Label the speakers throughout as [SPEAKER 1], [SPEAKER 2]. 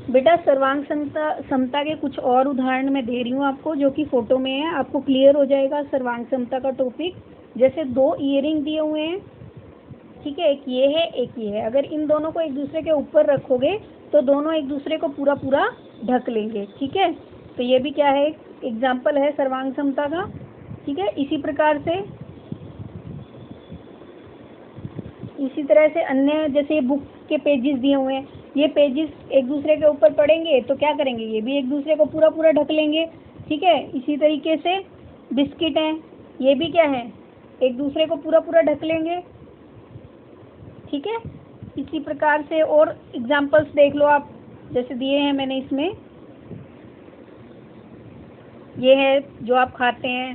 [SPEAKER 1] बेटा सर्वांग समता के कुछ और उदाहरण मैं दे रही हूँ आपको, जो कि फोटो में है, आपको क्लियर हो जाएगा सर्वांग समता का टॉपिक। जैसे 2 ईयरिंग दिए हुए हैं, ठीक है, एक ये है एक ये है। अगर इन दोनों को एक दूसरे के ऊपर रखोगे तो दोनों एक दूसरे को पूरा पूरा ढक लेंगे, ठीक है। तो ये भी क्या है, एक एग्जाम्पल है सर्वांग समता का, ठीक है। इसी तरह से अन्य, जैसे बुक के पेजेस दिए हुए हैं, ये पेजेस एक दूसरे के ऊपर पड़ेंगे तो क्या करेंगे, ये भी एक दूसरे को पूरा पूरा ढक लेंगे, ठीक है। इसी तरीके से बिस्किट हैं, ये भी क्या है, एक दूसरे को पूरा पूरा ढक लेंगे, ठीक है। इसी प्रकार से और एग्जाम्पल्स देख लो आप, जैसे दिए हैं मैंने इसमें, ये है जो आप खाते हैं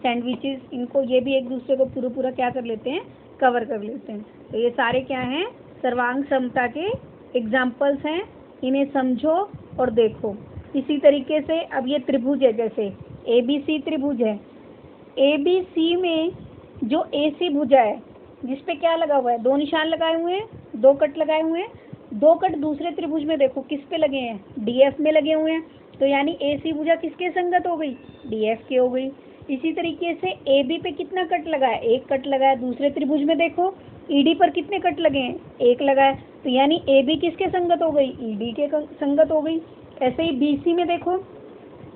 [SPEAKER 1] सैंडविचेस, इनको ये भी एक दूसरे को पूरा पूरा क्या कर लेते हैं, कवर कर लेते हैं। तो ये सारे क्या हैं, सर्वांग समता के एग्जाम्पल्स हैं, इन्हें समझो और देखो। इसी तरीके से अब ये त्रिभुज है, जैसे ABC त्रिभुज है, ABC में जो AC भुजा है जिसपे क्या लगा हुआ है, 2 निशान लगाए हुए हैं, 2 कट लगाए हुए हैं, 2 कट दूसरे त्रिभुज में देखो किस पे लगे हैं, DF में लगे हुए हैं। तो यानी AC भुजा किसके संगत हो गई, DF के हो गई। इसी तरीके से AB पे कितना कट लगा है, 1 कट लगा है। दूसरे त्रिभुज में देखो ED पर कितने कट लगे हैं, 1 लगा है। तो यानी AB किसके संगत हो गई, ED के संगत हो गई। ऐसे ही BC में देखो,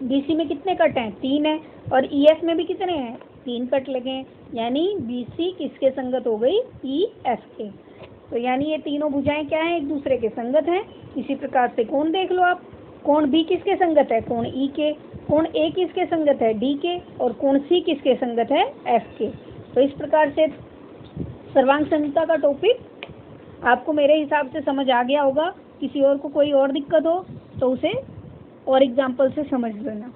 [SPEAKER 1] BC में कितने कट हैं, 3 है। और EF में भी कितने हैं, 3 कट लगे हैं। यानी BC किसके संगत हो गई, EF के। तो यानी ये तीनों भुजाएं क्या हैं, एक दूसरे के संगत हैं। इसी प्रकार से कोण देख लो आप, कोण B किसके संगत है, कोण E के। कोण A किसके संगत है, D के। और कोण C किसके संगत है, F के। तो इस प्रकार से सर्वांग समता का टॉपिक आपको मेरे हिसाब से समझ आ गया होगा। किसी और को कोई और दिक्कत हो तो उसे और एग्जाम्पल से समझ लेना।